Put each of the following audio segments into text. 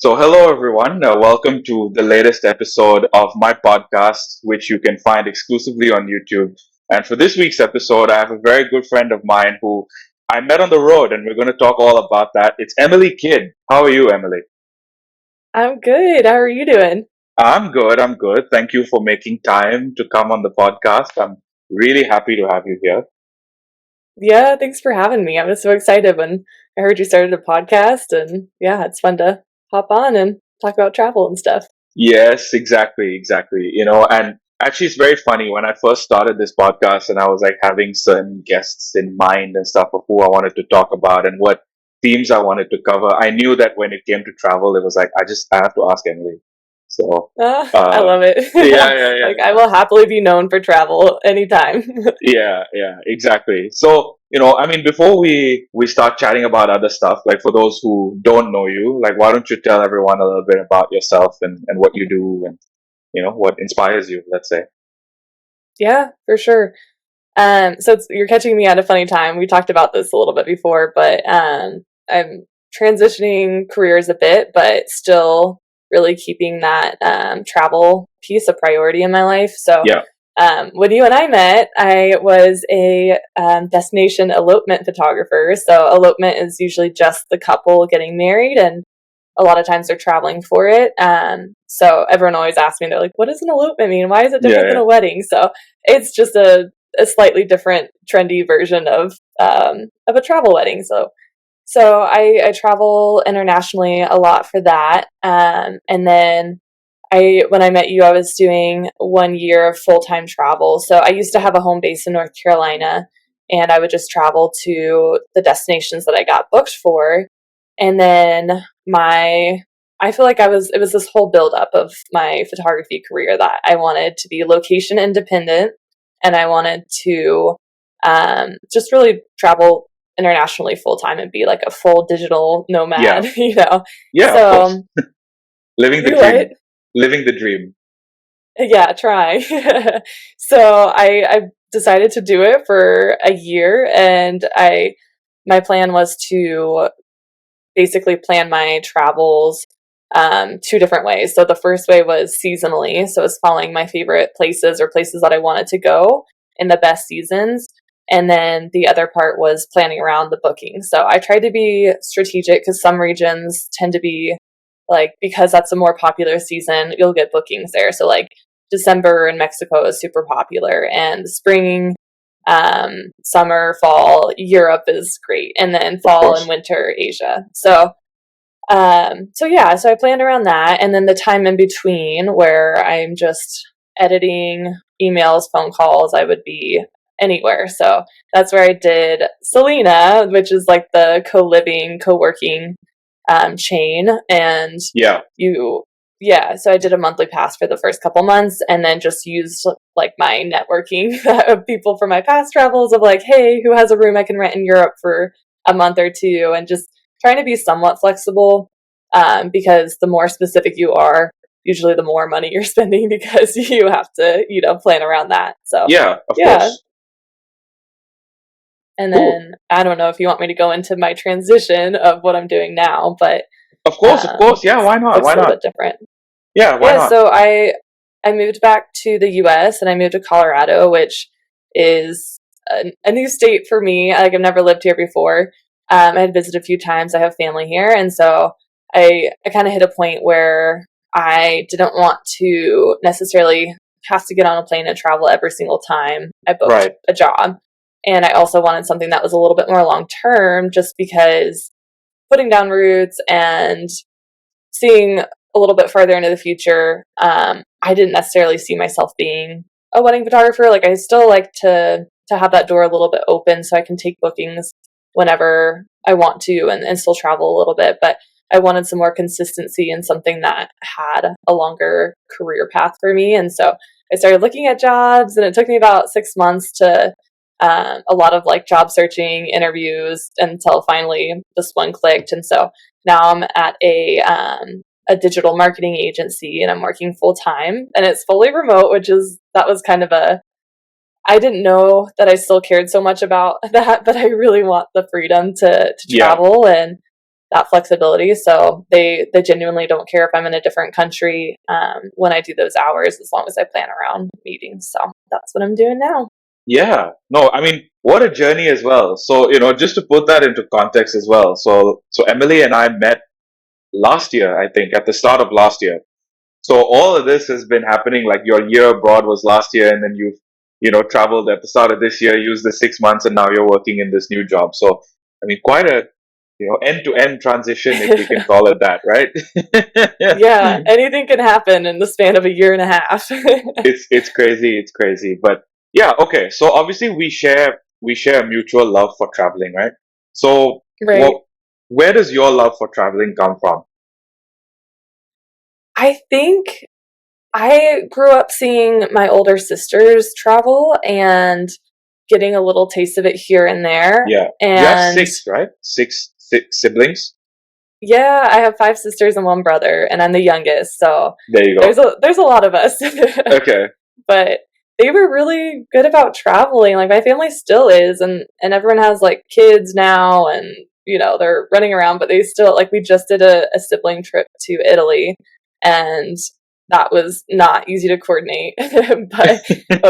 So, hello everyone. Welcome to the latest episode of my podcast, which you can find exclusively on YouTube. And for this week's episode, I have a very good friend of mine who I met on the road, and we're going to talk all about that. It's Emily Kidd. How are you, Emily? I'm good. How are you doing? I'm good. I'm good. Thank you for making time to come on the podcast. I'm really happy to have you here. Yeah, thanks for having me. I was so excited when I heard you started a podcast, and yeah, it's fun to hop on and talk about travel and stuff. Yes, exactly. And actually, it's very funny when I first started this podcast and I was like having certain guests in mind and stuff of who I wanted to talk about and what themes I wanted to cover. I knew that when it came to travel, it was like, I have to ask Emily. So, I uh, love it. yeah. Like, I will happily be known for travel anytime. Yeah, exactly. So, I mean, before we start chatting about other stuff, like for those who don't know you, like why don't you tell everyone a little bit about yourself and what you do and what inspires you, let's say. Yeah, for sure. You're catching me at a funny time. We talked about this a little bit before, but I'm transitioning careers a bit, but still really keeping that travel piece a priority in my life. So Yeah. when you and I met, I was a destination elopement photographer. So elopement is usually just the couple getting married, and a lot of times they're traveling for it. So everyone always asks me, they're like, "What does an elopement mean? Why is it different than Yeah. a wedding?" So it's just a slightly different, trendy version of a travel wedding. So I travel internationally a lot for that, and then when I met you, I was doing 1 year of full time travel. So I used to have a home base in North Carolina, and I would just travel to the destinations that I got booked for. And then I feel like it was this whole buildup of my photography career that I wanted to be location independent, and I wanted to just really travel internationally full time and be like a full digital Yeah. nomad, Yeah, of course. So, Living the do what? dream. Living the dream. Yeah, try. So I decided to do it for a year, and I my plan was to basically plan my travels two different ways. So the first way was seasonally, so it's following my favorite places or places that I wanted to go in the best seasons. And then the other part was planning around the booking. So I tried to be strategic because some regions tend to be like, because that's a more popular season, you'll get bookings there. So like December in Mexico is super popular, and spring, summer, fall, Europe is great, and then Of fall and course. winter, Asia. So I planned around that, and then the time in between where I'm just editing emails, phone calls, I would be anywhere. So that's where I did Selena, which is like the co-living, co-working chain, and Yeah. you yeah, so I did a monthly pass for the first couple months, and then just used like my networking of people from my past travels of like, hey, who has a room I can rent in Europe for a month or two, and just trying to be somewhat flexible, because the more specific you are, usually the more money you're spending because you have to, plan around that. So Yeah, of yeah. course. And Cool. then I don't know if you want me to go into my transition of what I'm doing now, but Of course. Yeah, why not? looks Why a little not? bit different. Yeah, why Yeah, not? so I moved back to the US, and I moved to Colorado, which is a new state for me. Like, I've never lived here before. I had visited a few times. I have family here, and so I kind of hit a point where I didn't want to necessarily have to get on a plane and travel every single time I booked Right. a job. And I also wanted something that was a little bit more long term, just because putting down roots and seeing a little bit further into the future, I didn't necessarily see myself being a wedding photographer. Like, I still like to have that door a little bit open so I can take bookings whenever I want to, and still travel a little bit. But I wanted some more consistency and something that had a longer career path for me. And so I started looking at jobs, and it took me about 6 months to a lot of like job searching interviews until finally this one clicked. And so now I'm at a digital marketing agency, and I'm working full time, and it's fully remote, that was kind of I didn't know that I still cared so much about that, but I really want the freedom to Yeah. travel, and that flexibility. So they genuinely don't care if I'm in a different country when I do those hours, as long as I plan around meetings. So that's what I'm doing now. Yeah. No, I mean, what a journey as well. So, just to put that into context as well. So Emily and I met last year, I think, at the start of last year. So all of this has been happening, like your year abroad was last year, and then you've, traveled at the start of this year, used the 6 months, and now you're working in this new job. So, I mean, quite a, end to end transition, if we can call it that, right? Yeah, anything can happen in the span of a year and a half. It's crazy, it's crazy. But yeah, okay. So obviously we share a mutual love for traveling, right? So Right. what where does your love for traveling come from? I think I grew up seeing my older sisters travel and getting a little taste of it here and there. Yeah. You have And six, right? Six siblings. yeah, I have five sisters and one brother, and I'm the youngest, so There you there's go. a lot of us. Okay. But they were really good about traveling. Like my family still is, and everyone has like kids now, and they're running around. But they still, like, we just did a sibling trip to Italy, and that was not easy to coordinate, but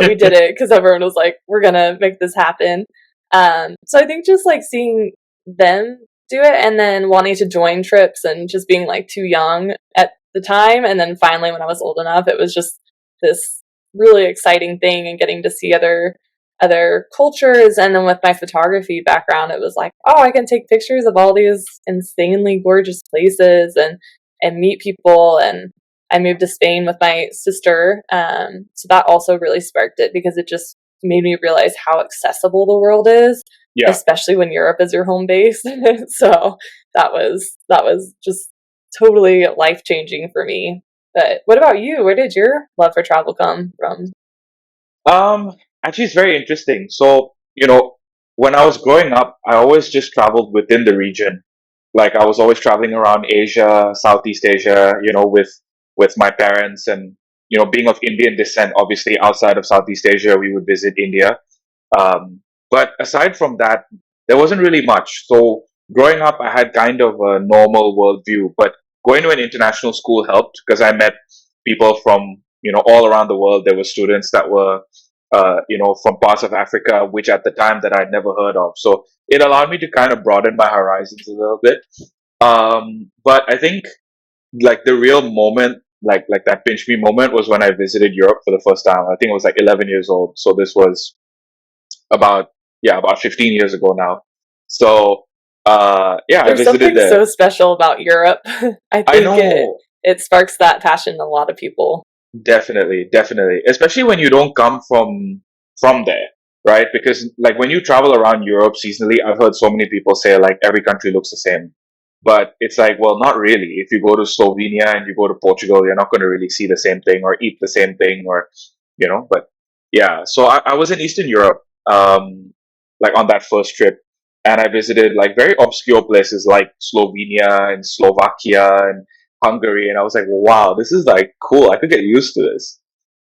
we did it because everyone was like, "We're gonna make this happen." So I think just like seeing them do it, and then wanting to join trips, and just being like too young at the time, and then finally when I was old enough, it was just this really exciting thing, and getting to see other cultures. And then with my photography background, it was like, oh, I can take pictures of all these insanely gorgeous places, and meet people. And I moved to Spain with my sister, so that also really sparked it, because it just made me realize how accessible the world is, Yeah. especially when Europe is your home base. So that was just totally life changing for me. But what about you? Where did your love for travel come from? Um, Actually, it's very interesting. So, when I was growing up, I always just traveled within the region. Like I was always traveling around Asia, Southeast Asia, with my parents, and being of Indian descent, obviously outside of Southeast Asia, we would visit India. But aside from that, there wasn't really much. So growing up, I had kind of a normal worldview, but going to an international school helped because I met people from, all around the world. There were students that were, from parts of Africa, which at the time that I'd never heard of. So it allowed me to kind of broaden my horizons a little bit. But I think like the real moment, like that pinch me moment, was when I visited Europe for the first time. I think it was like 11 years old. So this was about about 15 years ago now. So yeah, I There's visited something there. so special about Europe. I I think it know. it sparks that passion in a lot of people. Definitely, definitely. Especially when you don't come from there, right? Because like when you travel around Europe seasonally, I've heard so many people say like every country looks the same. But it's like, well, not really. If you go to Slovenia and you go to Portugal, you're not going to really see the same thing or eat the same thing, or but yeah. So I was in Eastern Europe, like on that first trip, and I visited like very obscure places like Slovenia and Slovakia and Hungary, and I was like, wow, this is like cool. I could get used to this.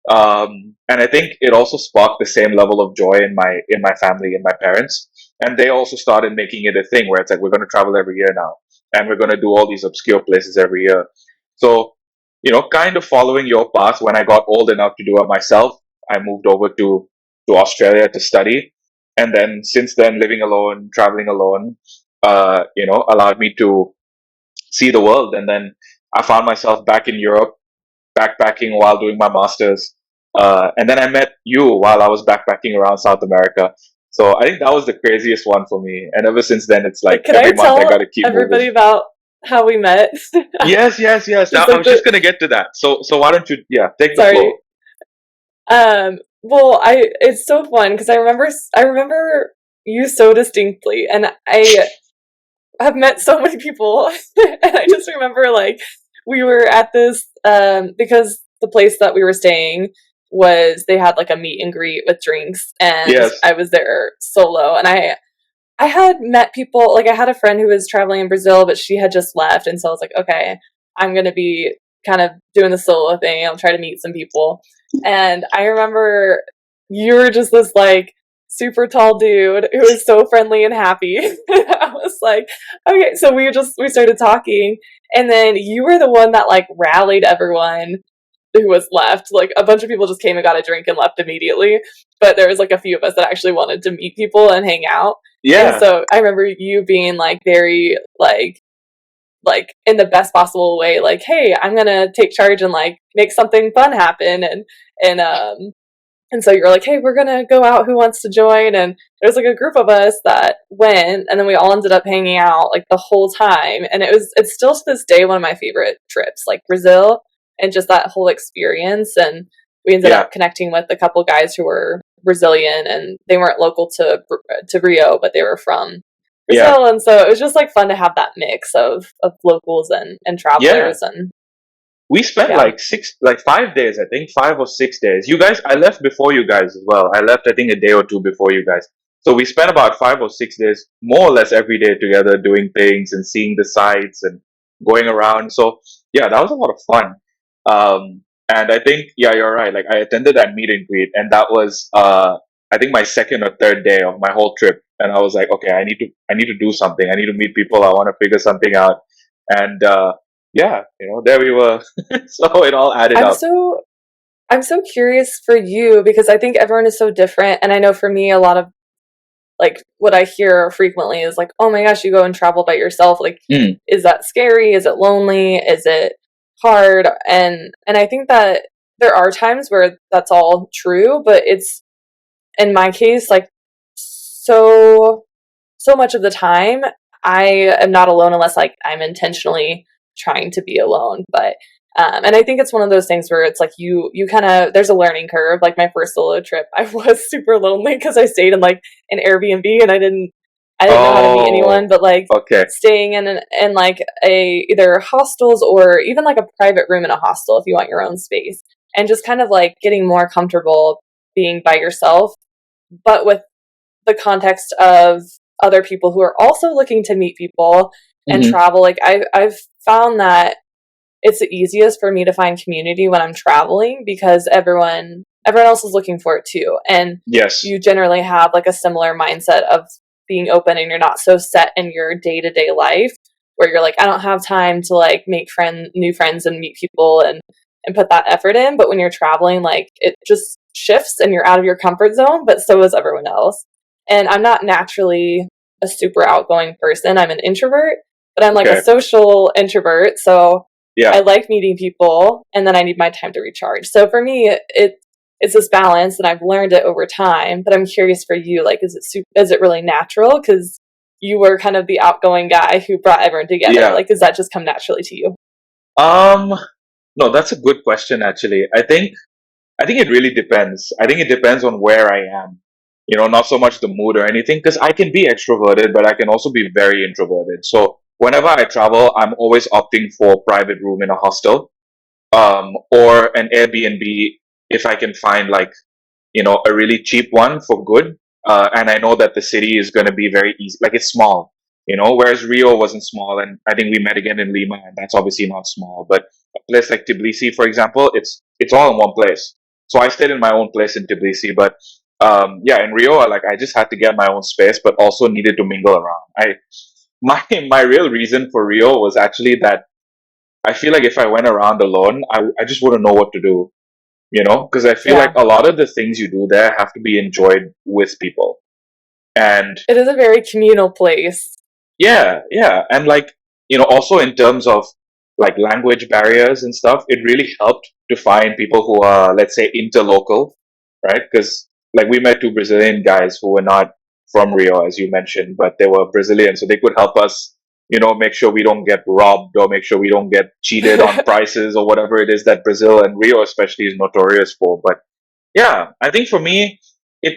And I think it also sparked the same level of joy in my family and my parents, and they also started making it a thing where it's like we're going to travel every year now, and we're going to do all these obscure places every year. So, kind of following your path. When I got old enough to do it myself, I moved over to Australia to study, and then since then, living alone, traveling alone, allowed me to see the world. And then I found myself back in Europe, backpacking while doing my masters. And then I met you while I was backpacking around South America. So I think that was the craziest one for me. And ever since then, it's like Can I every month I got tell to keep moving. everybody about how we met? Yes, yes, yes. I Just I like was just the gonna get to that. So why don't you, yeah, take the sorry. floor. Well, I it's so fun because I remember you so distinctly, and I've met so many people, and I just remember like we were at this because the place that we were staying was they had like a meet and greet with drinks, and Yes. I was there solo, and I had met people, like I had a friend who was traveling in Brazil, but she had just left, and so I was like, okay, I'm gonna be kind of doing the solo thing. I'll try to meet some people, and I remember you were just this like super tall dude who was so friendly and happy. I was like, okay, so we started talking, and then you were the one that like rallied everyone who was left. Like a bunch of people just came and got a drink and left immediately, but there was like a few of us that actually wanted to meet people and hang out. And Yeah, so I remember you being like very like in the best possible way, like, hey, I'm gonna take charge and like make something fun happen. And so you're like, hey, we're gonna go out, who wants to join? And there's like a group of us that went, and then we all ended up hanging out like the whole time. And it's still to this day one of my favorite trips, like Brazil, and just that whole experience. And we ended yeah, up connecting with a couple guys who were Brazilian, and they weren't local to Rio, but they were from yeah, Brazil. And so it was just like fun to have that mix of locals and yeah. travelers. And We spent yeah, like 5 days, I think, 5 or 6 days. You guys, I left before you guys as well. I left, I think, a day or two before you guys. So we spent about 5 or 6 days, more or less every day together, doing things and seeing the sights and going around. So yeah, that was a lot of fun. And I think, yeah, you're right. Like I attended that meet and greet, and that was, I think, my second or third day of my whole trip. And I was like, okay, I need to do something. I need to meet people. I want to figure something out. And yeah, there we were. So it all added I'm up. so I'm so curious for you because I think everyone is so different. And I know for me, a lot of like what I hear frequently is like, oh my gosh, you go and travel by yourself. Like, Mm, is that scary? Is it lonely? Is it hard? And I think that there are times where that's all true, but it's in my case, like so much of the time I am not alone unless like I'm intentionally trying to be alone. But and I think it's one of those things where it's like you kind of there's a learning curve. Like my first solo trip, I was super lonely because I stayed in like an Airbnb and I didn't know how to meet anyone. oh, But like okay. staying in like a either hostels or even like a private room in a hostel if you want your own space, and just kind of like getting more comfortable being by yourself, but with the context of other people who are also looking to meet people and Hmm. travel. Like I've found that it's the easiest for me to find community when I'm traveling because everyone else is looking for it too. And Yes. you generally have like a similar mindset of being open, and you're not so set in your day-to-day life where you're like, I don't have time to like make new friends and meet people and put that effort in. But when you're traveling, like it just shifts and you're out of your comfort zone, but so is everyone else. And I'm not naturally a super outgoing person. I'm an introvert, but I'm like a Okay. social introvert. So Yeah. I like meeting people, and then I need my time to recharge. So for me, it's this balance, and I've learned it over time. But I'm curious for you, like, is it really natural? Because you were kind of the outgoing guy who brought everyone together. Yeah. Like, does that just come naturally to you? Um, no, that's a good question actually. I think it really depends. I think it depends on where I am. Not so much the mood or anything, because I can be extroverted, but I can also be very introverted. So whenever I travel, I'm always opting for private room in a hostel, or an Airbnb if I can find like a really cheap one for good. And I know that the city is going to be very easy, like it's small, whereas Rio wasn't small. And I think we met again in Lima, and that's obviously not small, but a place like Tbilisi, for example, it's all in one place. So I stayed in my own place in Tbilisi, but yeah, in Rio, I just had to get my own space, but also needed to mingle around. My real reason for Rio was actually that I feel like if I went around alone, I just wouldn't know what to do, because I feel like Yeah, a lot of the things you do there have to be enjoyed with people. And it is a very communal place. yeah, yeah. And also in terms of like language barriers and stuff, it really helped to find people who are, let's say, interlocal, right? Because like we met two Brazilian guys who were not from Rio, as you mentioned, but they were Brazilian, so they could help us, make sure we don't get robbed or make sure we don't get cheated on prices or whatever it is that Brazil and Rio especially is notorious for. But yeah, I think for me, it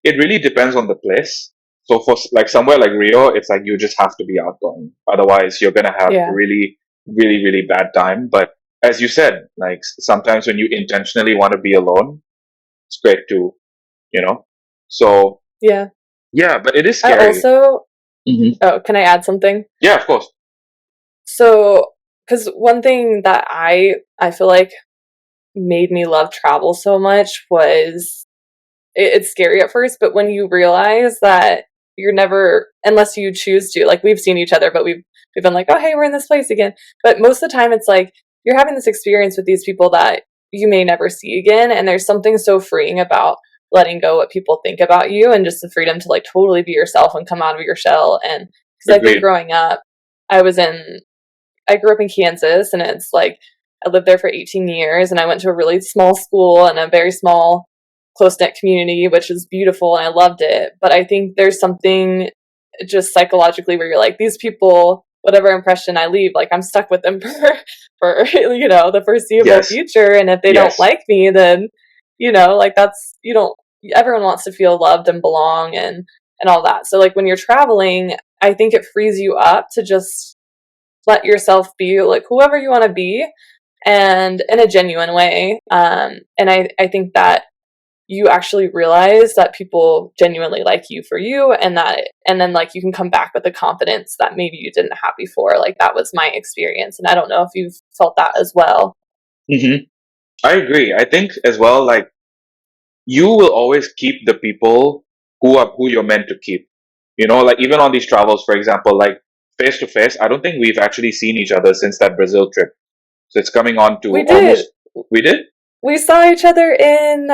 it really depends on the place. So for like somewhere like Rio, it's like you just have to be outgoing. Otherwise, you're gonna have Yeah, really, really, really bad time. But as you said, like sometimes when you intentionally want to be alone, it's great too. You know. So yeah. yeah, but it is I scary. also, Hmm. oh, can I add something? Yeah, of course. So, because one thing that I feel like made me love travel so much was it's scary at first, but when you realize that you're never, unless you choose to, like we've seen each other, but we've been like, oh hey, we're in this place again. But most of the time, it's like you're having this experience with these people that you may never see again, and there's something so freeing about letting go what people think about you and just the freedom to like totally be yourself and come out of your shell. And because I think Agreed. growing up, I grew up in Kansas, and it's like I lived there for 18 years, and I went to a really small school and a very small, close knit community, which is beautiful, and I loved it. But I think there's something just psychologically where you're like, these people, whatever impression I leave, like I'm stuck with them for the foreseeable Yes. future. And if they don't Yes. like me, then like that's you don't. Everyone wants to feel loved and belong and all that. So like when you're traveling, I think it frees you up to just let yourself be like whoever you want to be and in a genuine way. And I think that you actually realize that people genuinely like you for you, and then like you can come back with the confidence that maybe you didn't have before. Like that was my experience, and I don't know if you've felt that as well. Hmm. I agree. I think as well, like you will always keep the people who you're meant to keep. Like even on these travels, for example, like face to face, I don't think we've actually seen each other since that Brazil trip. So it's coming on to We did. almost. We did We saw each other in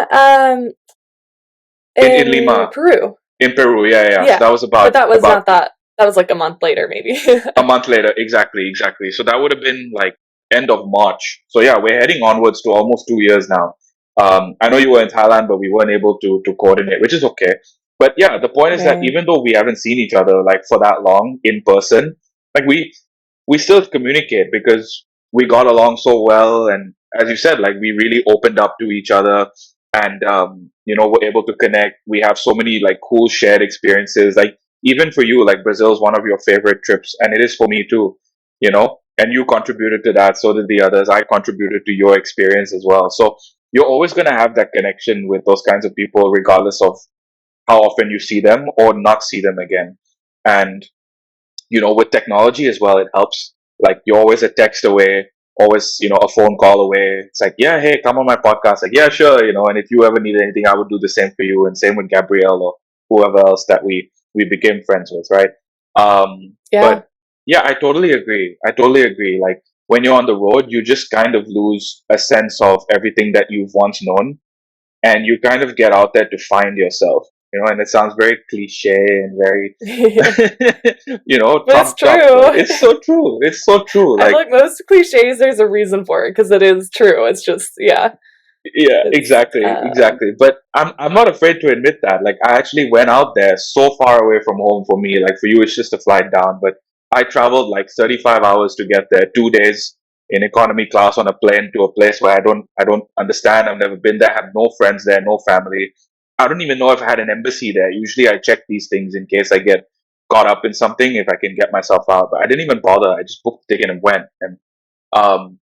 in Lima, Peru. in Peru. Yeah, yeah, yeah. So Yeah, that was but about that was about not that. That was like a month later, maybe. a month later. Exactly, exactly. So that would have been like end of March. So yeah, we're heading onwards to almost 2 years now. I know you were in Thailand, but we weren't able to coordinate, which is okay. But yeah, the point is that Right. even though we haven't seen each other like for that long in person, like we still communicate because we got along so well, and as you said, like we really opened up to each other, and we're able to connect. We have so many like cool shared experiences. Like even for you, like Brazil is one of your favorite trips, and it is for me too. And you contributed to that, so did the others. I contributed to your experience as well. So you're always going to have that connection with those kinds of people, regardless of how often you see them or not see them again. And with technology as well, it helps. Like you're always a text away, always, a phone call away. It's like, yeah, hey, come on my podcast. Like, yeah, sure, and if you ever need anything, I would do the same for you, and same with Gabrielle or whoever else that we became friends with, right? Yeah. But yeah, I totally agree. I totally agree. Like when you're on the road, you just kind of lose a sense of everything that you've once known, and you kind of get out there to find yourself. And it sounds very cliche and very But it's trumped up, but true. it's so true. It's so true. I feel Like, like most cliches, there's a reason for it because it is true. It's just, yeah, yeah, it's, exactly, exactly. But I'm not afraid to admit that. Like, I actually went out there so far away from home for me. Like, for you, it's just a flight down. But I traveled like 35 hours to get there, 2 days in economy class on a plane to a place where I don't understand. I've never been there. I have no friends there, no family. I don't even know if I had an embassy there. Usually, I check these things in case I get caught up in something, if I can get myself out. But I didn't even bother. I just booked the ticket and went. And um,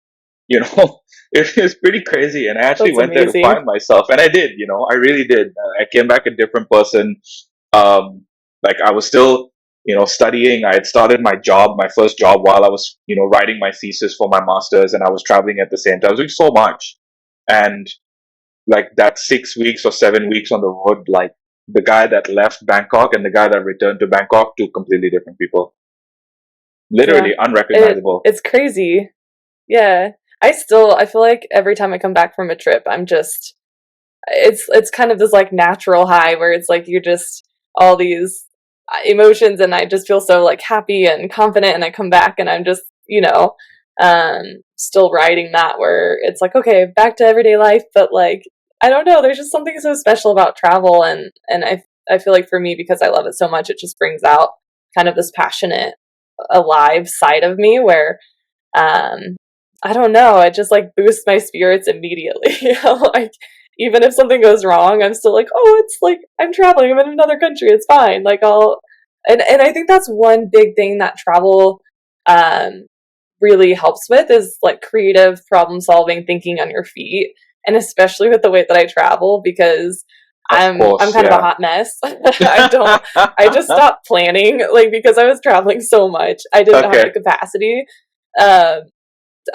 it was pretty crazy. And I actually that's went there to amazing. find myself, and I did. I really did. I came back a different person. Um, like I was still, studying. I had started my job, my first job, while I was, writing my thesis for my master's, and I was traveling at the same time. I was doing so much, and like that 6 weeks or 7 weeks on the road, like the guy that left Bangkok and the guy that returned to Bangkok, two completely different people, Yeah. literally unrecognizable. It's crazy. Yeah. I feel like every time I come back from a trip, it's kind of this like natural high where it's like you're just all these emotions, and I just feel so like happy and confident, and I come back and I'm just, still riding that where it's like, okay, back to everyday life, but like, I don't know, there's just something so special about travel, and I feel like for me, because I love it so much, it just brings out kind of this passionate, alive side of me where um I don't know, it just like boosts my spirits immediately. Like even if something goes wrong, I'm still like, oh, it's like I'm traveling, I'm in another country, it's fine. Like I'll and I think that's one big thing that travel um really helps with is like creative problem solving, thinking on your feet, and especially with the way that I travel because Of I'm course, kind of a yeah. hot mess. I just stopped planning like because I was traveling so much. I didn't have the Okay. capacity. Um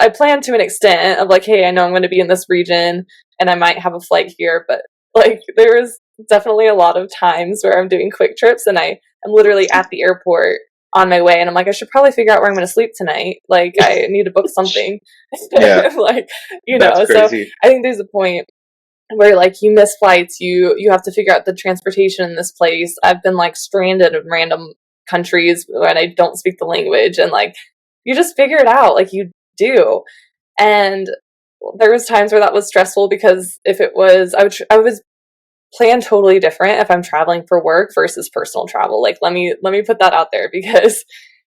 I plan to an extent of like, hey, I know I'm going to be in this region and I might have a flight here, but like definitely a lot of times where I'm doing quick trips and I'm literally at the airport on my way and I'm like, I should probably figure out where I'm going to sleep tonight. Like, I need to book something. Yeah, Like, that's so crazy. I think there's a point where like you miss flights, you have to figure out the transportation in this place. I've been like stranded in random countries when I don't speak the language, and like you just figure it out, like you do. And there was times where that was stressful because if it was, I was plan totally different if I'm traveling for work versus personal travel. Like let me put that out there because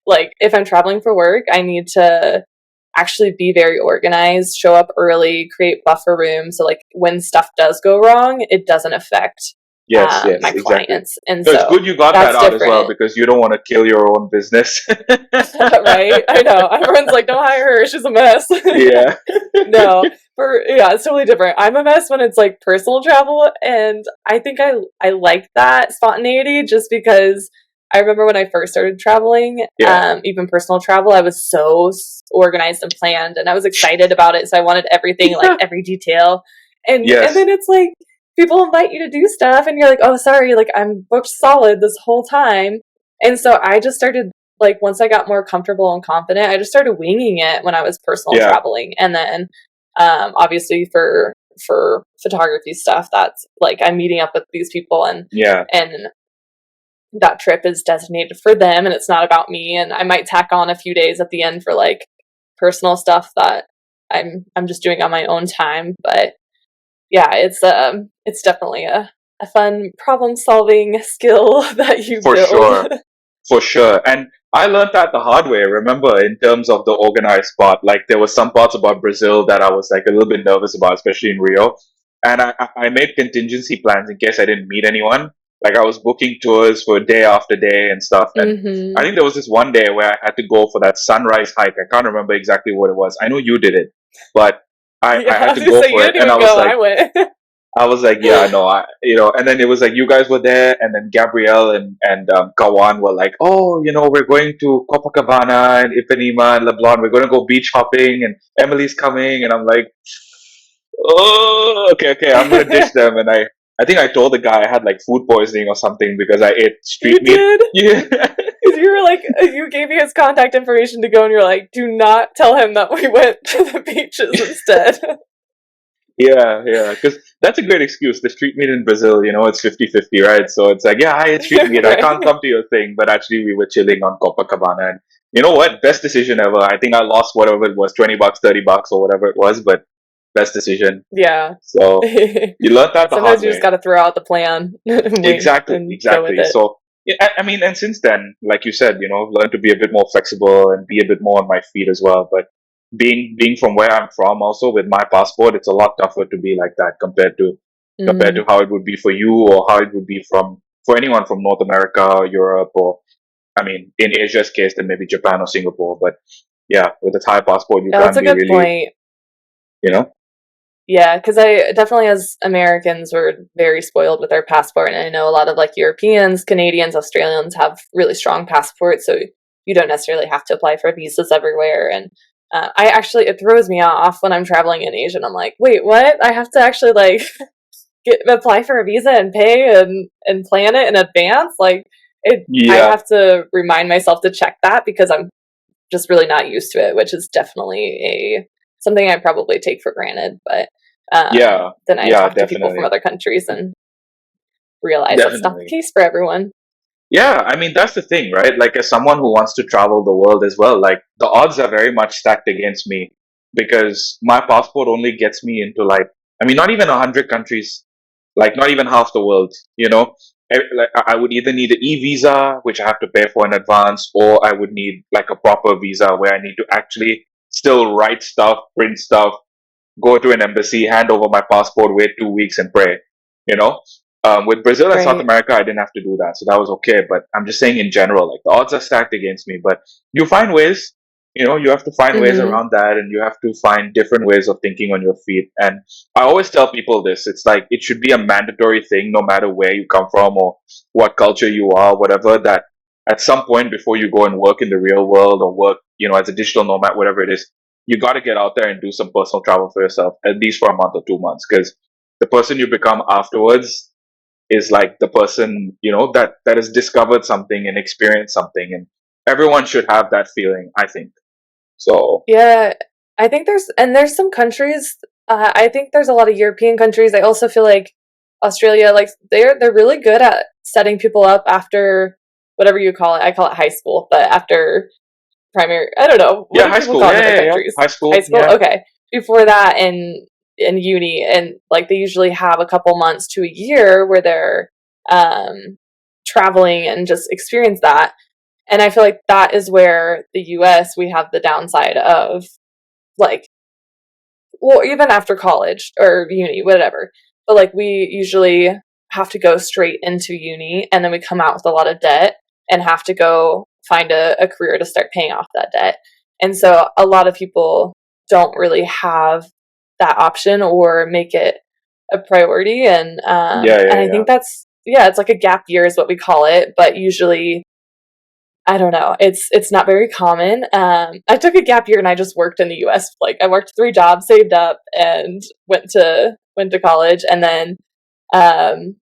like if I'm traveling for work, I need to actually be very organized, show up early, create buffer room so like when stuff does go wrong, it doesn't affect Yes, yes, my exactly. clients. And No, it's so good you got that that's out as well different. because you don't want to kill your own business. Right? I know. Everyone's like, don't hire her, she's a mess. Yeah. No, yeah, it's totally different. I'm a mess when it's like personal travel, and I think I like that spontaneity just because I remember when I first started traveling, Yeah. even personal travel, I was so organized and planned, and I was excited about it, so I wanted everything, like every detail, and Yes. then it's like people invite you to do stuff, and you're like, oh, sorry, like I'm booked solid this whole time, and so I just started like once I got more comfortable and confident, I just started winging it when I was personal Yeah. traveling, and then obviously for photography stuff, that's like I'm meeting up with these people, Yeah. and that trip is designated for them, and it's not about me. And I might tack on a few days at the end for like personal stuff that I'm just doing on my own time. But yeah, it's definitely a fun problem solving skill that you For build. sure. For sure. And I learned that the hard way, remember, in terms of the organized part. Like there were some parts about Brazil that I was like a little bit nervous about, especially in Rio. And I made contingency plans in case I didn't meet anyone. Like I was booking tours for day after day and stuff. And I Hmm. think there was this one day where I had to go for that sunrise hike. I can't remember exactly what it was. I know you did it, but I Yeah, I had was to gonna go say you for it. didn't And even I was go. like, I went. yeah, no, and then it was like you guys were there, and then Gabrielle and Kawan were like, oh, we're going to Copacabana and Ipanema and Leblon. We're going to go beach hopping, and Emily's coming, and I'm like, oh, okay, okay, I'm going to ditch them, and I think I told the guy I had like food poisoning or something because I ate street You meat. did. Yeah, You were like, you gave me his contact information to go, and you're like, do not tell him that we went to the beaches instead. yeah, yeah, because that's a great excuse. The street meat in Brazil, it's 50-50, right? So it's like, yeah, I ate street meat. I can't Right. come to your thing. But actually, we were chilling on Copacabana. And you know what? Best decision ever. I think I lost whatever it was, $20, $30, or whatever it was, but best decision. Yeah. So you learned that the hard Sometimes you just way. got to throw out the plan and wing Exactly, and go with exactly. it. So, yeah, I mean, and since then, like you said, learn to be a bit more flexible and be a bit more on my feet as well. But being from where I'm from, also with my passport, it's a lot tougher to be like that compared to Hmm. how it would be for you or how it would be for anyone from North America or Europe or I mean, in Asia's case, then maybe Japan or Singapore. But yeah, with a Thai passport, you Yeah, that's can't a be good really, point. you know. Yeah, because I definitely, as Americans, we're very spoiled with our passport, and I know a lot of like Europeans, Canadians, Australians have really strong passports, so you don't necessarily have to apply for visas everywhere. And it throws me off when I'm traveling in Asia, and I'm like, wait, what? I have to actually like apply for a visa and pay and plan it in advance. Like it, I Yeah, have to remind myself to check that because I'm just really not used to it, which is definitely a something I probably take for granted. But yeah, then I yeah, talk to people from definitely, other countries and realize that's not the definitely. case for everyone. Yeah, I mean that's the thing, right? Like as someone who wants to travel the world as well, like the odds are very much stacked against me because my passport only gets me into like I mean not even 100 countries, like not even half the world, Like I would either need an e-visa, which I have to pay for in advance, or I would need like a proper visa where I need to actually still write stuff, print stuff, go to an embassy, hand over my passport, wait 2 weeks and pray, you know? With Brazil and South Right. America, I didn't have to do that. So that was okay. But I'm just saying in general, like the odds are stacked against me. But you find ways, you have to find ways Hmm. around that and you have to find different ways of thinking on your feet. And I always tell people this it's like it should be a mandatory thing, no matter where you come from or what culture you are, whatever, that at some point before you go and work in the real world or work, as a digital nomad, whatever it is, you got to get out there and do some personal travel for yourself, at least for a month or 2 months, because the person you become afterwards, is like the person, that has discovered something and experienced something, and everyone should have that feeling, I think. So Yeah, I think there's some countries. I think there's a lot of European countries. I also feel like Australia, like they're really good at setting people up after whatever you call it. I call it high school, but after primary, I don't know. What yeah, do high people school, call it yeah, in other yeah, yeah, countries? high High school, school, yeah, okay. Before that, in uni, and like they usually have a couple months to a year where they're traveling and just experience that. And I feel like that is where the US, we have the downside of like, well, even after college or uni, whatever. But like we usually have to go straight into uni and then we come out with a lot of debt and have to go find a career to start paying off that debt. And so a lot of people don't really have that option or make it a priority. yeah, And yeah, I yeah. think that's, yeah, it's like a gap year is what we call it, but usually I don't know. It's not very common. I took a gap year and I just worked in the U.S. Like I worked 3 jobs, saved up, and went to college. And then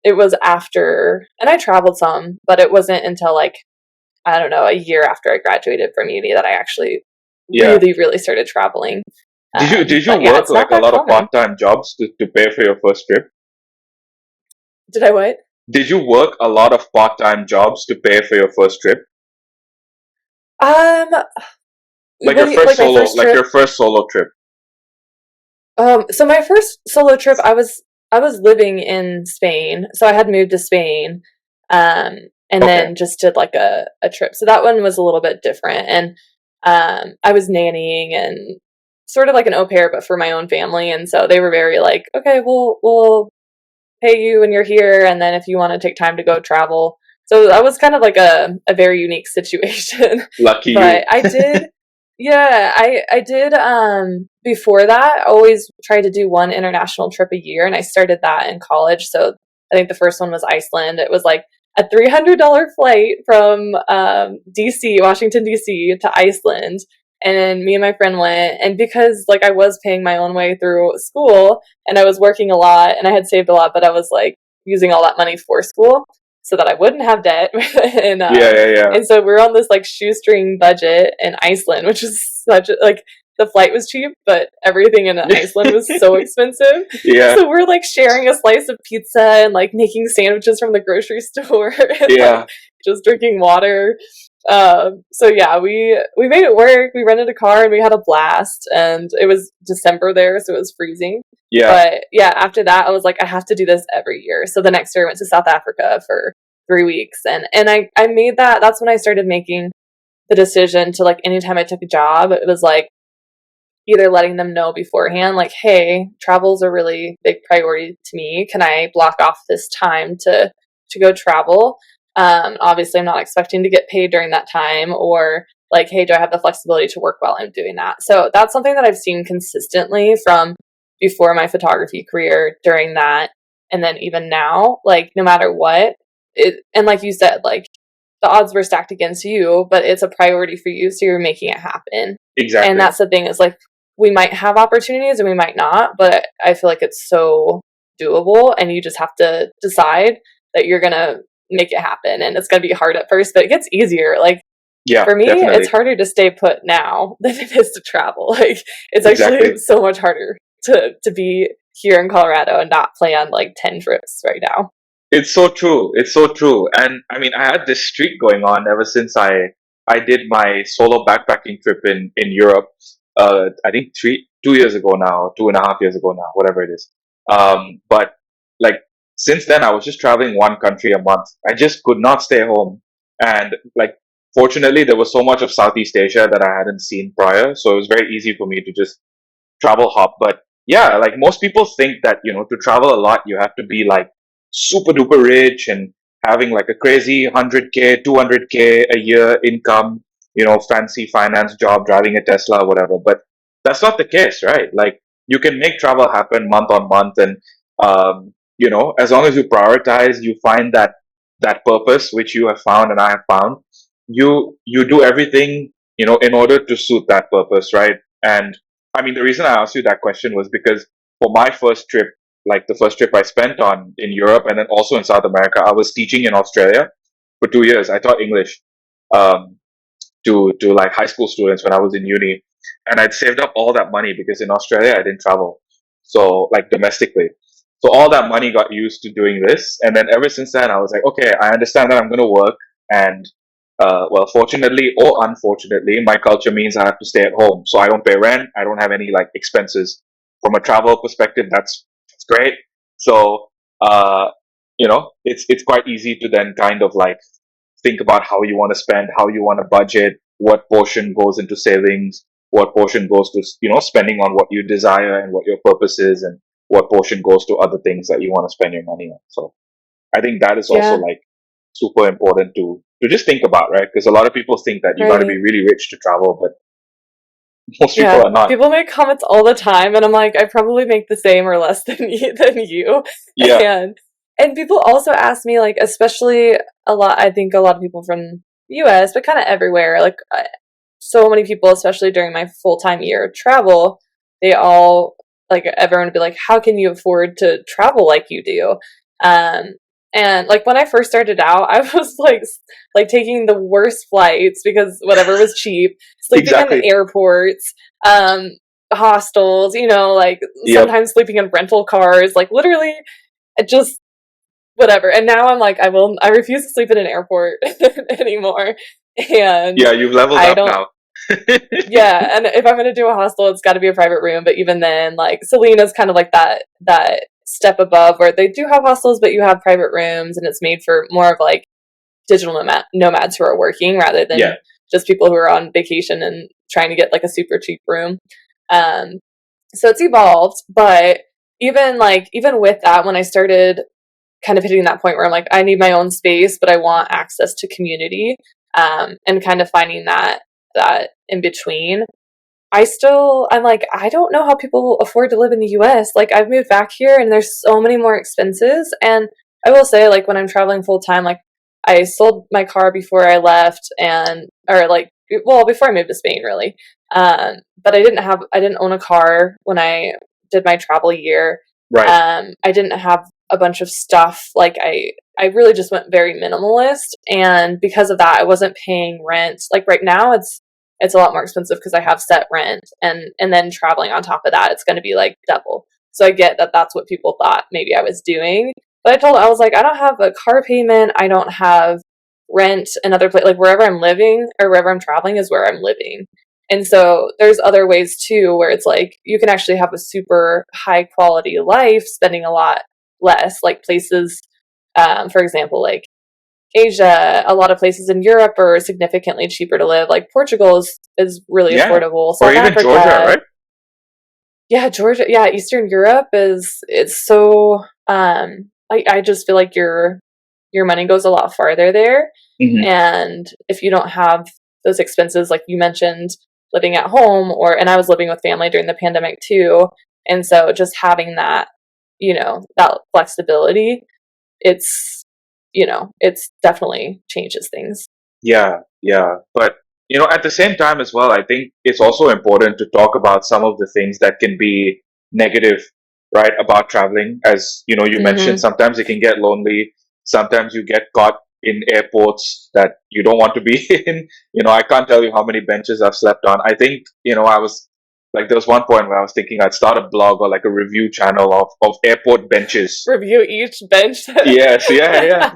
it was after, and I traveled some, but it wasn't until like I don't know a year after I graduated from uni that I actually Yeah. really started traveling. Did you But yeah, work it's like not a that lot of common. part-time jobs to pay for your first trip? Did I what? Did you work a lot of part-time jobs to pay for your first trip? Um, Like what your do you first like my solo, first like trip? your first solo trip. So my first solo trip, I was living in Spain, so I had moved to Spain, um, and Okay. then just did like a trip. So that one was a little bit different, and I was nannying and sort of like an au pair, but for my own family, and so they were very like, okay, we'll pay you when you're here, and then if you want to take time to go travel. So that was kind of like a very unique situation. Lucky But you. I did, yeah, I did before that I always tried to do one international trip a year, and I started that in college. So I think the first one was Iceland. It was like a $300 flight from DC, Washington DC to Iceland, and me and my friend went. And because like I was paying my own way through school and I was working a lot and I had saved a lot, but I was like using all that money for school so that I wouldn't have debt. and Yeah, yeah, yeah, and so we're on this like shoestring budget in Iceland, which is such a, like the flight was cheap, but everything in Iceland was so expensive. yeah, So we're like sharing a slice of pizza and like making sandwiches from the grocery store and like yeah. just drinking water. So yeah, we made it work. We rented a car and we had a blast. And it was December there, so it was freezing. Yeah. But yeah, after that, I was like, I have to do this every year. So the next year, I went to South Africa for 3 weeks, and I made that. That's when I started making the decision to like anytime I took a job, it was like either letting them know beforehand, like, hey, travel's a really big priority to me. Can I block off this time to go travel? Obviously, I'm not expecting to get paid during that time, or like, hey, do I have the flexibility to work while I'm doing that? So that's something that I've seen consistently from before my photography career, during that, and then even now. Like, no matter what, and like you said, like the odds were stacked against you, but it's a priority for you, so you're making it happen. And Exactly. that's the thing, is like we might have opportunities and we might not, but I feel like it's so doable, and you just have to decide that you're gonna make it happen. And it's gonna be hard at first, but it gets easier. Like Yeah, for me, it's definitely. harder to stay put now than it is to travel. Like it's Exactly. actually so much harder to be here in Colorado and not plan like 10 trips right now. It's so true. It's so true. And I mean, I had this streak going on ever since I did my solo backpacking trip in Europe. I think 2 years ago now, 2.5 years ago now, whatever it is. But like since then, I was just traveling one country a month. I just could not stay home. And like, fortunately, there was so much of Southeast Asia that I hadn't seen prior, so it was very easy for me to just travel hop. But yeah, like most people think that, to travel a lot, you have to be like super duper rich and having like a crazy 100K, 200K a year income, fancy finance job, driving a Tesla, whatever. But that's not the case, right? Like you can make travel happen month on month. And, as long as you prioritize, you find that purpose, which you have found and I have found, you do everything, in order to suit that purpose, right? And I mean, the reason I asked you that question was because for my first trip, like the first trip I spent on in Europe and then also in South America, I was teaching in Australia for 2 years. I taught English um, to like high school students when I was in uni, and I'd saved up all that money because in Australia I didn't travel, so like domestically. So all that money got used to doing this, and then ever since then I was like, okay, I understand that I'm going to work, and well, fortunately or unfortunately, my culture means I have to stay at home, so I don't pay rent, I don't have any like expenses. From a travel perspective, that's great. So uh, it's quite easy to then kind of like think about how you want to spend, how you want to budget, what portion goes into savings, what portion goes to, spending on what you desire and what your purpose is, and what portion goes to other things that you want to spend your money on. So I think that is also Yeah, like super important to just think about, right? Because a lot of people think that you got to right. be really rich to travel, but most people Yeah, are not. people make comments all the time, and I'm like, I probably make the same or less than you. Yeah, And people also ask me, like, especially a lot. I think a lot of people from the U.S., but kind of everywhere. Like, so many people, especially during my full time year of travel, they all like everyone would be like, "How can you afford to travel like you do?" Um, and like when I first started out, I was like taking the worst flights because whatever was cheap, sleeping in exactly. airports, um, hostels, like Yep. sometimes sleeping in rental cars, like literally just whatever. And now I'm like, I refuse to sleep in an airport anymore. And Yeah, you've leveled I up don't, now. yeah. And if I'm going to do a hostel, it's got to be a private room. But even then, like Selena's kind of like that step above where they do have hostels, but you have private rooms and it's made for more of like digital nomads who are working rather Yeah. than just people who are on vacation and trying to get like a super cheap room. Um, so it's evolved, but even with that, when I started kind of hitting that point where I'm like, I need my own space, but I want access to community, and kind of finding that in between. I'm like, I don't know how people afford to live in the US. Like, I've moved back here and there's so many more expenses. And I will say, like, when I'm traveling full time, like, I sold my car before I left or like, well, before I moved to Spain, really. But I didn't own a car when I did my travel year. Right. I didn't have a bunch of stuff. Like, I really just went very minimalist. And because of that, I wasn't paying rent. Like, right now, it's a lot more expensive because I have set rent and then traveling on top of that, it's going to be like double. So I get that that's what people thought maybe I was doing. But I was like, I don't have a car payment. I don't have rent another place. Like wherever I'm living or wherever I'm traveling is where I'm living. And so there's other ways too where it's like you can actually have a super high quality life spending a lot less, like places, for example, like Asia, a lot of places in Europe are significantly cheaper to live. Like Portugal is really Yeah. affordable. Or South even Georgia, Africa, right? yeah, Georgia, yeah, Eastern Europe it's so I just feel like your money goes a lot farther there. Hmm. And if you don't have those expenses, like you mentioned, living at home and I was living with family during the pandemic too. And so just having that flexibility, it's it's definitely changes things. Yeah, yeah. But, at the same time as well, I think it's also important to talk about some of the things that can be negative, right, about traveling. As, you mentioned, Hmm. sometimes it can get lonely. Sometimes you get caught in airports that you don't want to be in. I can't tell you how many benches I've slept on. I think, I was like, there was one point where I was thinking I'd start a blog or like a review channel of airport benches. Review each bench. Yes, yeah, yeah.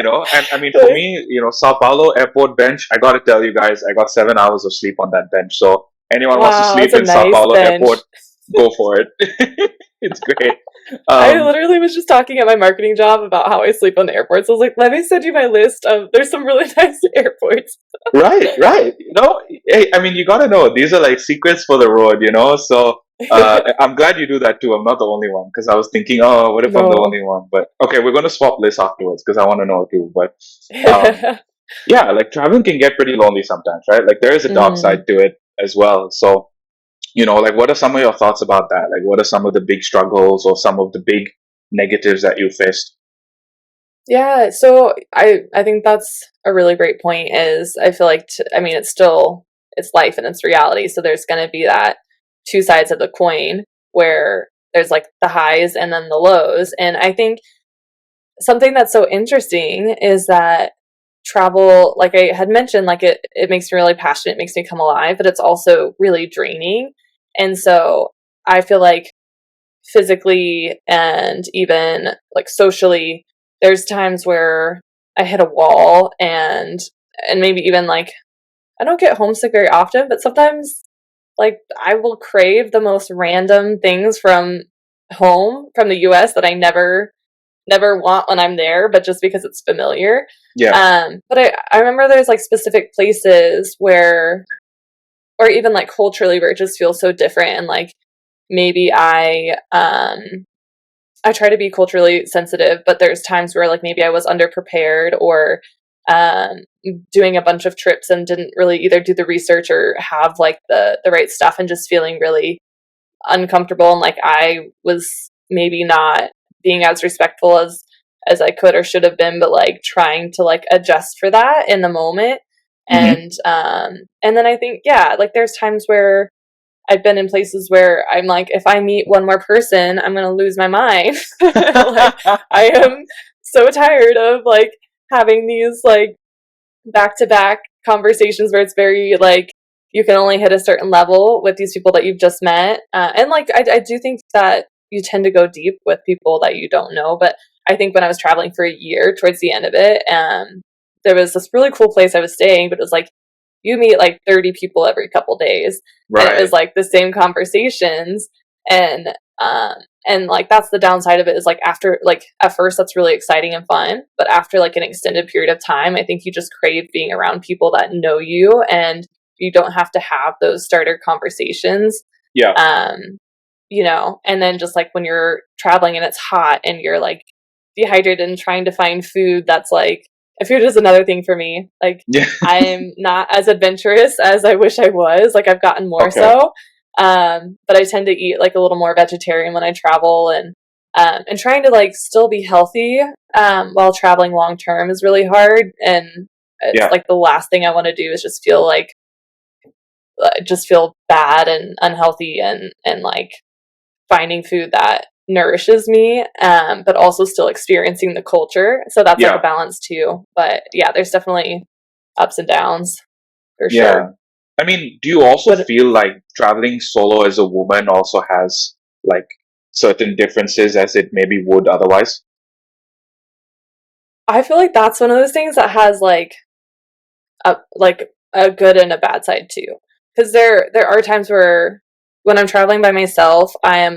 And I mean, for me, Sao Paulo airport bench, I got to tell you guys, I got 7 hours of sleep on that bench. So anyone wants to Wow, sleep it's a in Sao nice Paulo airport, bench. go for it. It's great. I Um, literally was just talking at my marketing job about how I sleep on airports. I was like, let me send you my list of there's some really nice airports. right, right. Hey, I mean, you got to know these are like secrets for the road. So I'm glad you do that too. I'm not the only one because I was thinking, oh, what if I'm the No. only one? But okay, we're going to swap lists afterwards because I want to know too. But um, yeah, like traveling can get pretty lonely sometimes, right? Like there is a dark Hmm. side to it as well. So, like what are some of your thoughts about that? Like what are some of the big struggles or some of the big negatives that you faced? Yeah, so I think that's a really great point. Is I feel like I mean it's life and it's reality. So there's going to be that two sides of the coin where there's like the highs and then the lows. And I think something that's so interesting is that travel, like I had mentioned, like it makes me really passionate, it makes me come alive, but it's also really draining. And so I feel like physically and even like socially, there's times where I hit a wall, and maybe even like I don't get homesick very often, but sometimes like I will crave the most random things from home, from the US, that I never want when I'm there, but just because it's familiar. Yeah. But I remember there's like specific places where, or even like culturally, where it just feels so different. And like maybe I try to be culturally sensitive, but there's times where like maybe I was underprepared, or um, doing a bunch of trips and didn't really either do the research or have like the right stuff, and just feeling really uncomfortable, and like I was maybe not being as respectful as I could or should have been, but like trying to like adjust for that in the moment. Hmm. And then I think, yeah, like there's times where I've been in places where I'm like, if I meet one more person, I'm gonna lose my mind. Like I am so tired of like having these like back to back conversations where it's very like you can only hit a certain level with these people that you've just met. And like I do think that you tend to go deep with people that you don't know. But I think when I was traveling for a year, towards the end of it, there was this really cool place I was staying, but it was like you meet like 30 people every couple days, and it Right. was like the same conversations. And and like that's the downside of it, is like after, like at first that's really exciting and fun, but after like an extended period of time, I think you just crave being around people that know you, and you don't have to have those starter conversations. Yeah. um and then just like when you're traveling and it's hot and you're like dehydrated and trying to find food, that's like, food is another thing for me. Like Yeah. I'm not as adventurous as I wish I was. Like I've gotten more Okay. so. But I tend to eat like a little more vegetarian when I travel, and trying to like still be healthy while traveling long term is really hard. And it's Yeah. like the last thing I want to do is just feel bad and unhealthy, and like finding food that nourishes me, but also still experiencing the culture. So that's like a Yeah. balance too. But yeah, there's definitely ups and downs for Yeah. sure. I mean, do you also But feel like traveling solo as a woman also has like certain differences as it maybe would otherwise? I feel like that's one of those things that has like a good and a bad side too. Because there are times where when I'm traveling by myself, I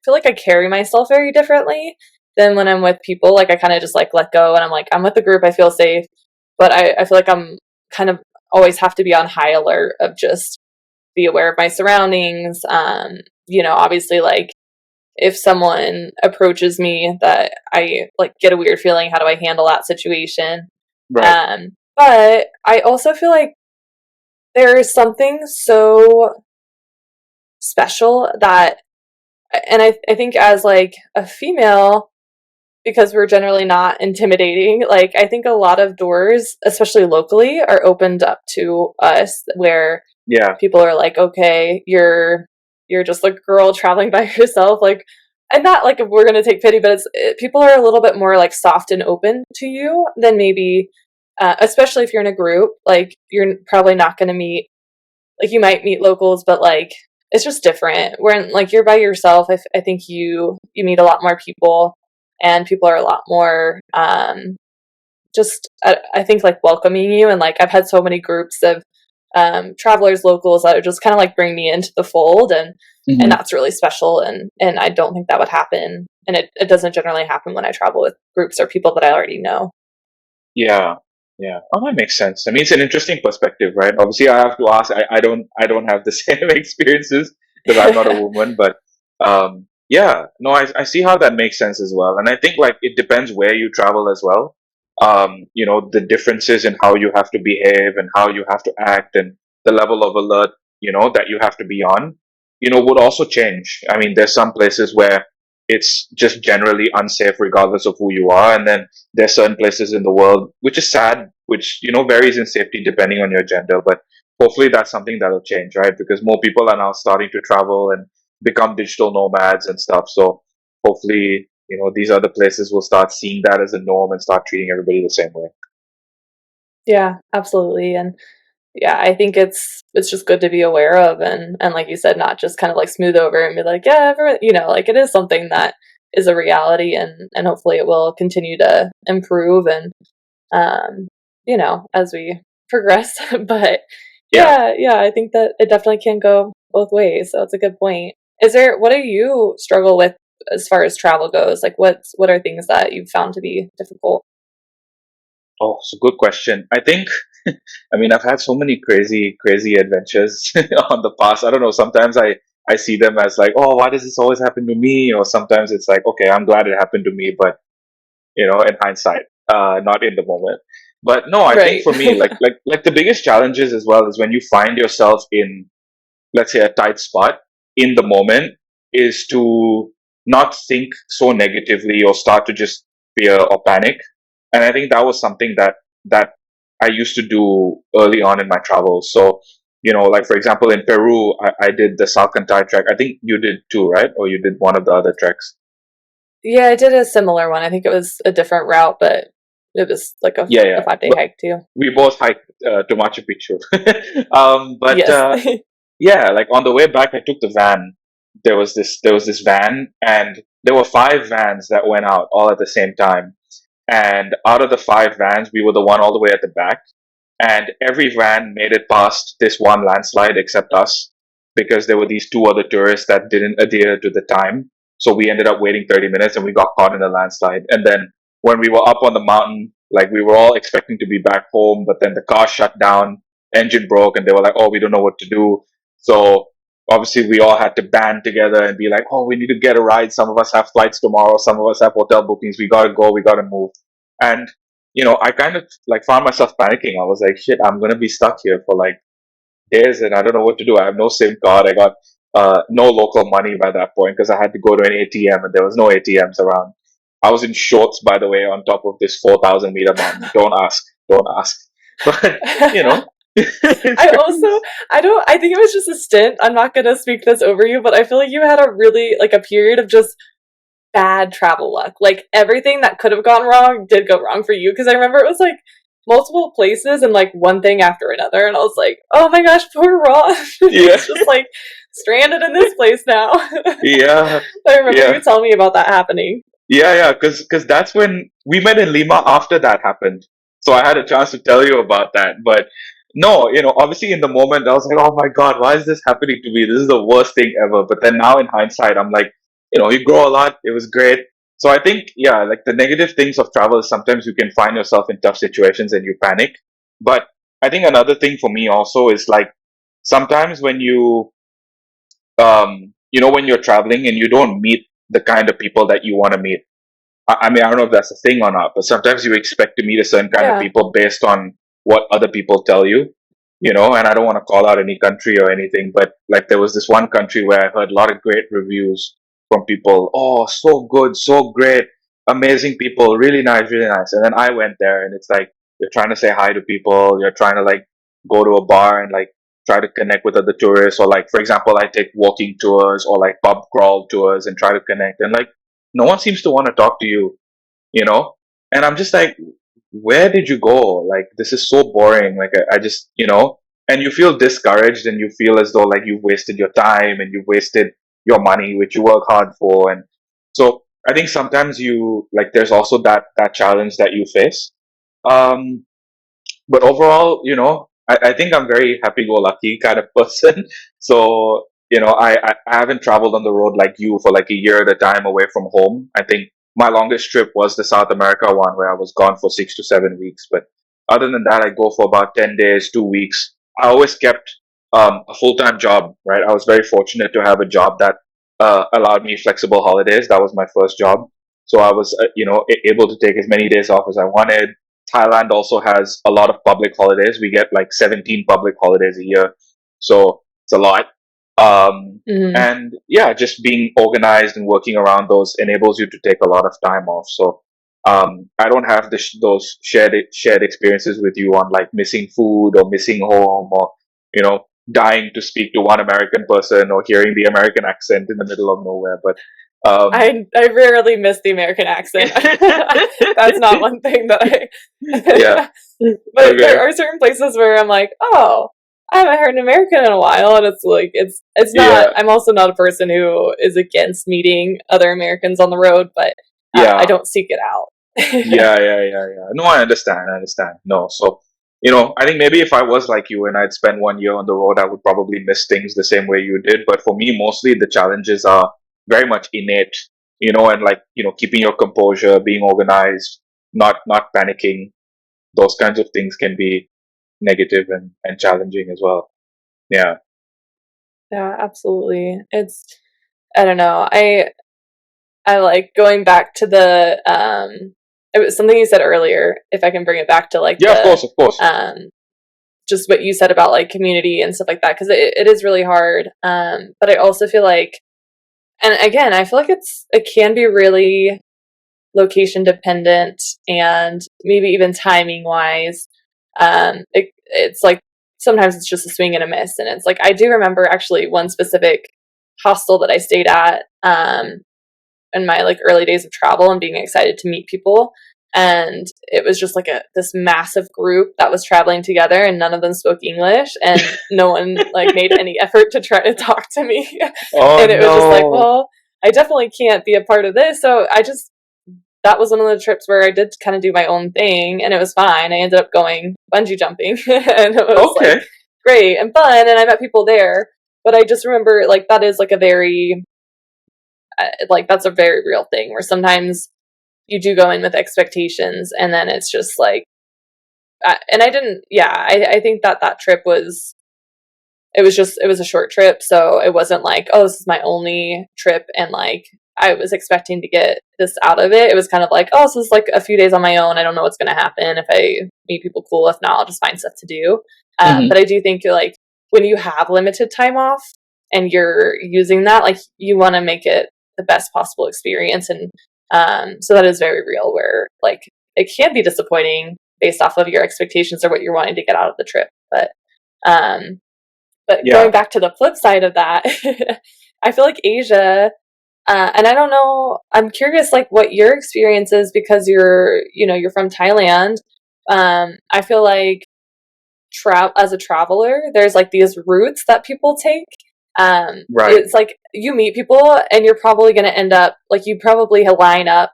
feel like I carry myself very differently than when I'm with people. Like I kind of just like let go, and I'm like, I'm with the group, I feel safe. But I feel like I'm kind of always have to be on high alert of just be aware of my surroundings. Obviously, like if someone approaches me that I like get a weird feeling, how do I handle that situation? Right. But I also feel like there is something so special that, and I think as like a female, because we're generally not intimidating, like I think a lot of doors, especially locally, are opened up to us, where Yeah. people are like, okay, you're just a girl traveling by yourself, like, and not like if we're gonna take pity, but people are a little bit more like soft and open to you than maybe, especially if you're in a group. Like you're probably not gonna meet, like you might meet locals, but like it's just different. When like you're by yourself, I think you meet a lot more people, and people are a lot more just I think like welcoming you. And like I've had so many groups of travelers, locals, that would just kind of like bring me into the fold, and Hmm. that's really special. And I don't think that would happen, and it doesn't generally happen when I travel with groups or people that I already know. Yeah. Yeah. Oh, that makes sense. I mean, it's an interesting perspective, right? Obviously, I have to ask. I don't have the same experiences because I'm not a woman, but yeah. No, I see how that makes sense as well. And I think like it depends where you travel as well. The differences in how you have to behave and how you have to act and the level of alert, that you have to be on, would also change. I mean, there's some places where it's just generally unsafe regardless of who you are, and then there's certain places in the world, which is sad, which, varies in safety depending on your gender. But hopefully that's something that'll change, right? Because more people are now starting to travel, and become digital nomads and stuff. So hopefully, these other places will start seeing that as a norm and start treating everybody the same way. Yeah, absolutely. And yeah, I think it's just good to be aware of, and like you said, not just kind of like smooth over and be like, yeah, everyone, like it is something that is a reality, and hopefully it will continue to improve and um, as we progress. But Yeah. yeah, I think that it definitely can go both ways. So it's a good point. What do you struggle with as far as travel goes? Like what are things that you've found to be difficult? Oh, it's a good question. I think, I mean, I've had so many crazy, crazy adventures on the past. I don't know. Sometimes I see them as like, oh, why does this always happen to me? Or sometimes it's like, okay, I'm glad it happened to me, but in hindsight, not in the moment. But no, I think Right. for me, like the biggest challenges as well is when you find yourself in, let's say, a tight spot in the moment, is to not think so negatively or start to just fear or panic. And I think that was something that I used to do early on in my travels. So, like for example, in Peru, I did the Salcantay trek. I think you did too, right? Or you did one of the other treks. Yeah, I did a similar one. I think it was a different route, but it was like Yeah, a yeah. 5 day But hike too. we both hiked to Machu Picchu. But Yes. yeah, like on the way back, I took the van. There was this van, and there were five vans that went out all at the same time. And out of the five vans, we were the one all the way at the back. And every van made it past this one landslide except us, because there were these two other tourists that didn't adhere to the time. So we ended up waiting 30 minutes and we got caught in a landslide. And then when we were up on the mountain, like we were all expecting to be back home, but then the car shut down, engine broke, and they were like, oh, we don't know what to do. So obviously we all had to band together and be like, oh, we need to get a ride. Some of us have flights tomorrow. Some of us have hotel bookings. We got to go. We got to move. And I kind of like found myself panicking. I was like, shit, I'm gonna be stuck here for like days, and I don't know what to do. I have no SIM card. I got no local money by that point because I had to go to an ATM, and there was no ATMs around. I was in shorts, by the way, on top of this 4,000-meter mountain. Don't ask, don't ask. But you know, I also I think it was just a stint. I'm not gonna speak this over you, but I feel like you had a really like a period of just bad travel luck. Like everything that could have gone wrong did go wrong for you, because I remember it was like multiple places and like one thing after another, and I was like, oh my gosh, poor Ross. yeah, He's just like stranded in this place now. yeah, I remember yeah. you telling me about that happening. Yeah, because that's when we met in Lima after that happened. So I had a chance to tell you about that. But no, obviously in the moment I was like, oh my God, why is this happening to me? This is the worst thing ever. But then now in hindsight, I'm like, you grow a lot. It was great. So I think, yeah, like the negative things of travel is sometimes you can find yourself in tough situations and you panic. But I think another thing for me also is like sometimes when when you're traveling and you don't meet the kind of people that you want to meet. I mean, I don't know if that's a thing or not, but sometimes you expect to meet a certain kind of Yeah. people based on what other people tell you, and I don't want to call out any country or anything, but like there was this one country where I heard a lot of great reviews from people. Oh, so good, so great, amazing people, really nice, really nice. And then I went there and it's like, you're trying to say hi to people, you're trying to like go to a bar and like try to connect with other tourists, or like, for example, I take walking tours or like pub crawl tours and try to connect. And like, no one seems to want to talk to you, you know? And I'm just like, where did you go? Like, this is so boring. Like, I just, and you feel discouraged and you feel as though like you've wasted your time and you've wasted your money, which you work hard for. And so I think sometimes there's also that challenge that you face. Um, but overall, I think I'm very happy-go-lucky kind of person. So, I haven't traveled on the road like you for like a year at a time away from home. I think my longest trip was the South America one where I was gone for 6 to 7 weeks. But other than that, I go for about 10 days, 2 weeks. I always kept a full-time job, right? I was very fortunate to have a job that allowed me flexible holidays. That was my first job. So I was, able to take as many days off as I wanted. Thailand also has a lot of public holidays. We get like 17 public holidays a year. So it's a lot. Mhm. And yeah, just being organized and working around those enables you to take a lot of time off. So I don't have those shared experiences with you on like missing food or missing home or, you know, dying to speak to one American person or hearing the American accent in the middle of nowhere. But I rarely miss the American accent. That's not one thing that yeah, I. But okay, there are certain places where I'm like, oh, I haven't heard an American in a while, and it's like it's not. yeah, I'm also not a person who is against meeting other Americans on the road, but I yeah. don't seek it out. Yeah. No, I understand. I understand. No, so I think maybe if I was like you and I'd spend 1 year on the road, I would probably miss things the same way you did. But for me, mostly the challenges are very much innate, and like keeping your composure, being organized, not panicking. Those kinds of things can be negative and challenging as well. Yeah. Yeah, absolutely. It's I don't know. I like going back to the it was something you said earlier, if I can bring it back to like Yeah. Of the course. Of course. just what you said about like community and stuff like that, because it is really hard. But I also feel like, and again, I feel like it can be really location dependent and maybe even timing wise. It's like sometimes it's just a swing and a miss, and it's like I do remember actually one specific hostel that I stayed at in my like early days of travel and being excited to meet people. And it was just like this massive group that was traveling together, and none of them spoke English, and no one like made any effort to try to talk to me. Oh And it was just like, no. well, I definitely can't be a part of this. So that was one of the trips where I did kind of do my own thing, and it was fine. I ended up going bungee jumping, and it was like Okay. great and fun, and I met people there. But I just remember like that is like a very like that's a very real thing where sometimes you do go in with expectations, and then it's just like and I didn't yeah I think that trip was it was a short trip, so it wasn't like, oh, this is my only trip and like I was expecting to get this out of it. It was kind of like, oh, this is like a few days on my own. I don't know what's going to happen if I meet people cool. If not, I'll just find stuff to do. Hmm. But I do think like when you have limited time off and you're using that, like you want to make it the best possible experience. And so that is very real where like it can be disappointing based off of your expectations or what you're wanting to get out of the trip. Um, but going Yeah. back to the flip side of that, I feel like Asia, and I don't know, I'm curious like what your experience is because you're from Thailand. I feel like as a traveler, there's like these routes that people take. Right. It's like you meet people and you're probably going to end up like you probably line up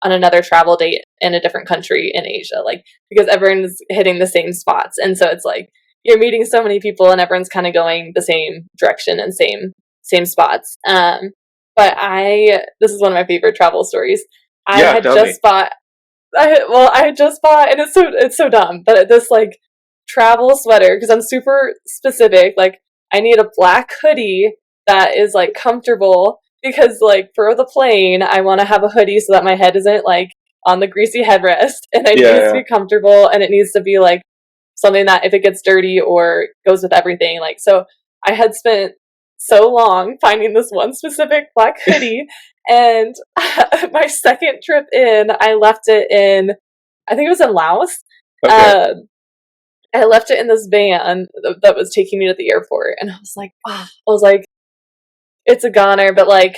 on another travel date in a different country in Asia, like because everyone's hitting the same spots, and so it's like you're meeting so many people and everyone's kind of going the same direction and same spots. But this is one of my favorite travel stories. I Yeah. had Tell me. just bought, I had just bought, and it's so dumb, but this like travel sweater because I'm super specific. Like I need a black hoodie that is like comfortable because like for the plane, I want to have a hoodie so that my head isn't like on the greasy headrest, and I need it to Yeah. be comfortable, and it needs to be like something that if it gets dirty or goes with everything, like so. I had spent so long finding this one specific black hoodie, and my second trip in, I left it in, I think it was in Laos. Okay. Um, I left it in this van that was taking me to the airport, and I was like, it's a goner, but like,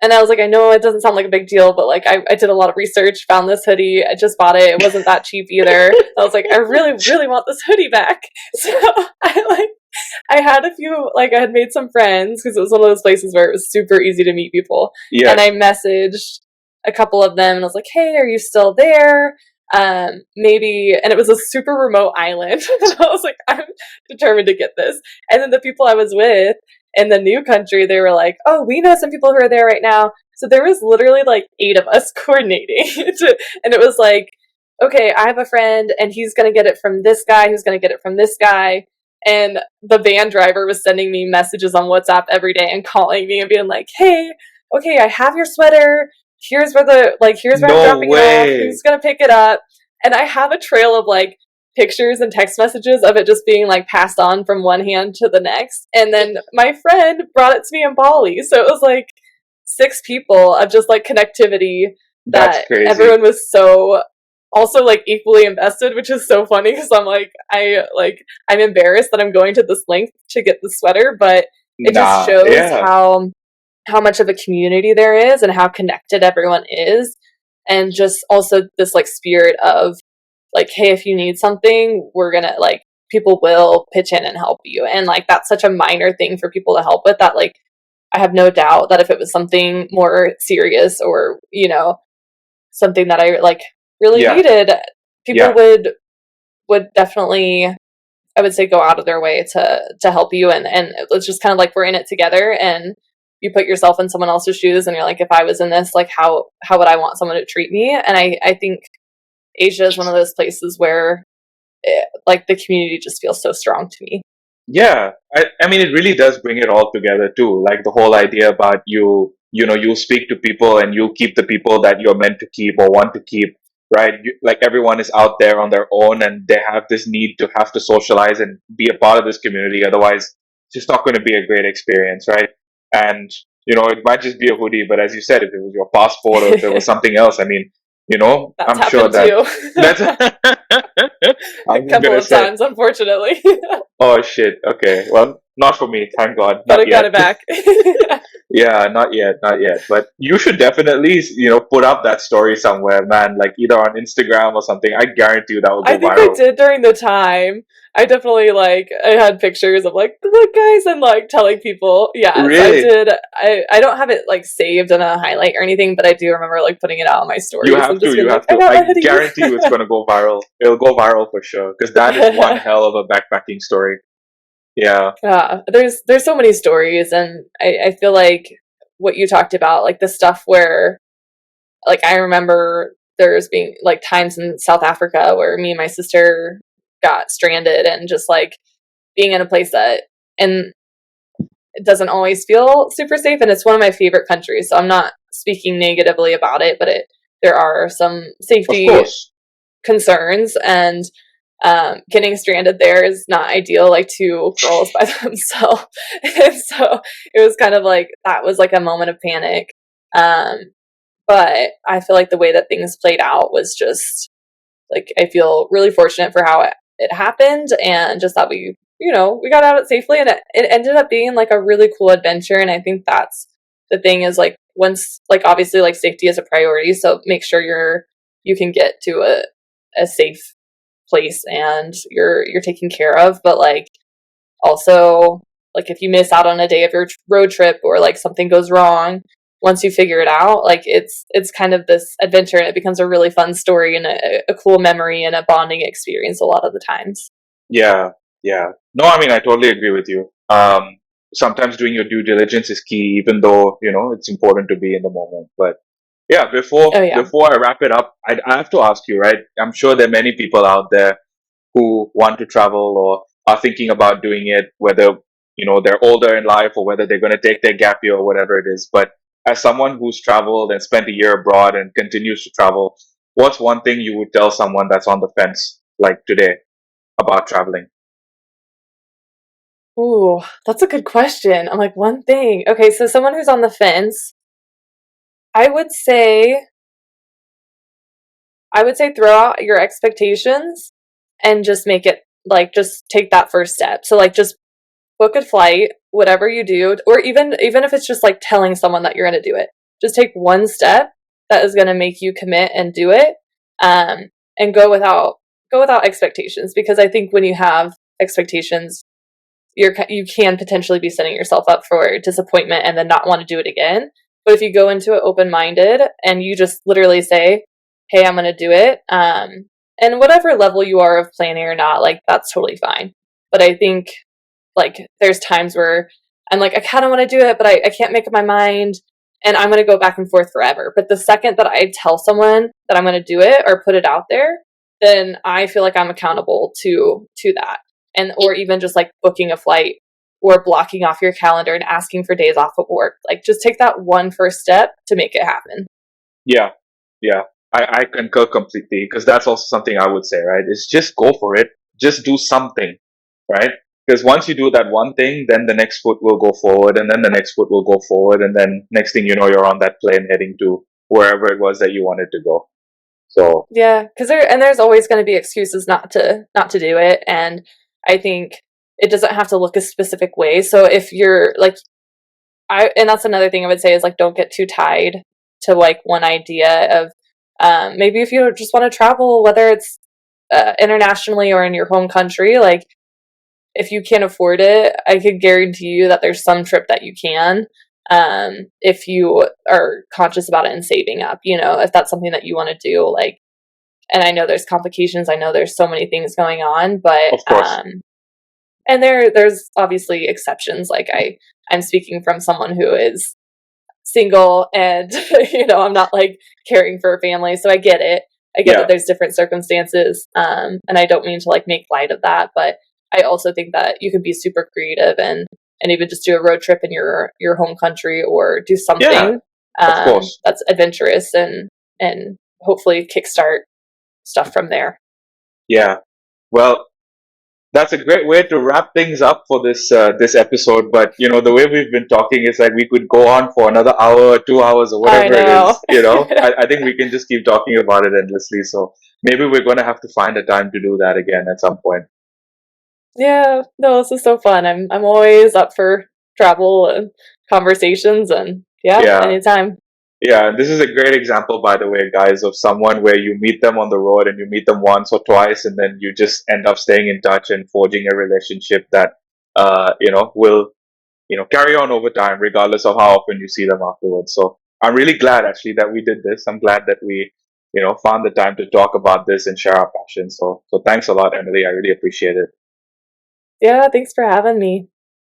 and I was like, I know it doesn't sound like a big deal, but like, I did a lot of research, found this hoodie, I just bought it. It wasn't that cheap either. I was like, I really, really want this hoodie back. So I had a few, like, I had made some friends because it was one of those places where it was super easy to meet people. And I Yes. messaged a couple of them and I was like, hey, are you still there? Maybe, and it was a super remote island. And I was like, I'm determined to get this. And then the people I was with in the new country, they were like, oh, we know some people who are there right now. So there was literally like 8 of us coordinating. And it was like, okay, I have a friend and he's going to get it from this guy, who's going to get it from this guy. And the van driver was sending me messages on WhatsApp every day and calling me and being like, hey, okay, I have your sweater. Here's where I'm No dropping it off. way. Who's going to pick it up? And I have a trail of like pictures and text messages of it just being like passed on from one hand to the next. And then my friend brought it to me in Bali. So it was like 6 people of just like connectivity That's that crazy. everyone was so also like equally invested, which is so funny because I'm embarrassed that I'm going to this length to get the sweater, but it just Nah, shows yeah, how much of a community there is and how connected everyone is, and just also this like spirit of like, hey, if you need something, we're gonna like people will pitch in and help you, and like that's such a minor thing for people to help with that like I have no doubt that if it was something more serious or something that I like really yeah, needed, people yeah. would definitely, I would say, go out of their way to help you, and it's just kind of like we're in it together, and you put yourself in someone else's shoes and you're like, if I was in this, like how would I want someone to treat me? And I think Asia is one of those places where like the community just feels so strong to me. Yeah, I mean, it really does bring it all together too. Like the whole idea about you speak to people and you keep the people that you're meant to keep or want to keep, right? Like everyone is out there on their own and they have this need to have to socialize and be a part of this community. Otherwise, it's just not going to be a great experience, right? And, it might just be a hoodie, but as you said, if it was your passport or if it was something else, I mean, That's I'm sure happened that too. that's, I A was couple going to of say, times, unfortunately. oh shit. Okay. Well, not for me. Thank God. But Not I got yet. it back. Yeah, not yet. Not yet. But you should definitely, put up that story somewhere, man. Like either on Instagram or something. I guarantee you that will I go think I viral. did during the time. I definitely like I had pictures of like look guys and like telling people. Yeah, so I Really? did. I don't have it like saved in a highlight or anything, but I do remember like putting it out on my You stories and have to. just being You like, have I to. got my I hoodie. guarantee you it's going to go viral. It'll go viral for sure. Because that is one hell of a backpacking story. Yeah. Yeah, there's so many stories, and I feel like what you talked about, like the stuff where like I remember there's being like times in South Africa where me and my sister got stranded and just like being in a place that and it doesn't always feel super safe, and it's one of my favorite countries, so I'm not speaking negatively about it, but there are some Of safety course. concerns, and getting stranded there is not ideal, like two girls by themselves. And so it was kind of like that was like a moment of panic. Um, but I feel like the way that things played out was just like I feel really fortunate for how it happened, and just that we got out it safely, and it ended up being like a really cool adventure. And I think that's the thing is like once like obviously like safety is a priority, so make sure you can get to a safe place and you're taken care of, but like also like if you miss out on a day of your road trip or like something goes wrong, once you figure it out, like it's kind of this adventure, and it becomes a really fun story and a cool memory and a bonding experience a lot of the times. Yeah. Yeah. No, I mean, I totally agree with you. Sometimes doing your due diligence is key, even though, it's important to be in the moment. But yeah, Oh before yeah. before I wrap it up, I have to ask you, right? I'm sure there are many people out there who want to travel or are thinking about doing it, whether they're older in life or whether they're going to take their gap year or whatever it is. But as someone who's traveled and spent a year abroad and continues to travel, what's one thing you would tell someone that's on the fence like today about traveling? Ooh, that's a good question. I'm like one thing. Okay, so someone who's on the fence, I would say I would say throw out your expectations and just make it like just take that first step. So like just book a flight, whatever you do, or even if it's just like telling someone that you're going to do it. Just take one step that is going to make you commit and do it, and go without expectations, because I think when you have expectations, you can potentially be setting yourself up for disappointment and then not want to do it again. But if you go into it open minded and you just literally say, "Hey, I'm going to do it," and whatever level you are of planning or not, like that's totally fine. But I think like there's times where I'm like, I kind of want to do it, but I can't make up my mind, and I'm going to go back and forth forever. But the second that I tell someone that I'm going to do it or put it out there, then I feel like I'm accountable to that, and or even just like booking a flight or blocking off your calendar and asking for days off of work. Like just take that one first step to make it happen. Yeah, yeah, I concur completely because that's also something I would say, right? Is just go for it, just do something, right? Because once you do that one thing, then the next foot will go forward, and then the next foot will go forward, and then next thing you know, you're on that plane heading to wherever it was that you wanted to go. So Yeah, because there's always going to be excuses not to do it, and I think it doesn't have to look a specific way. So if you're like, and that's another thing I would say is like, don't get too tied to like one idea of, maybe if you just want to travel, whether it's internationally or in your home country, like if you can't afford it, I could guarantee you that there's some trip that you can, if you are conscious about it and saving up. If that's something that you want to do, like, and I know there's complications. I know there's so many things going on, but of course, and there's obviously exceptions. Like I'm speaking from someone who is single, and I'm not like caring for a family, so I get it. I get that yeah, there's different circumstances, and I don't mean to like make light of that, but I also think that you can be super creative and even just do a road trip in your home country, or do yeah, something of course. that's adventurous, and hopefully kickstart stuff from there. Yeah. Well, that's a great way to wrap things up for this episode. But the way we've been talking is like we could go on for another hour, 2 hours, or I whatever it know. is. I think we can just keep talking about it endlessly. So maybe we're going to have to find a time to do that again at some point. Yeah, no, this is so fun. I'm always up for travel and conversations, and yeah, Yeah. anytime. Yeah, and this is a great example, by the way, guys, of someone where you meet them on the road and you meet them once or twice, and then you just end up staying in touch and forging a relationship that, will, carry on over time, regardless of how often you see them afterwards. So I'm really glad, actually, that we did this. I'm glad that we, found the time to talk about this and share our passion. So thanks a lot, Emily. I really appreciate it. Yeah, thanks for having me.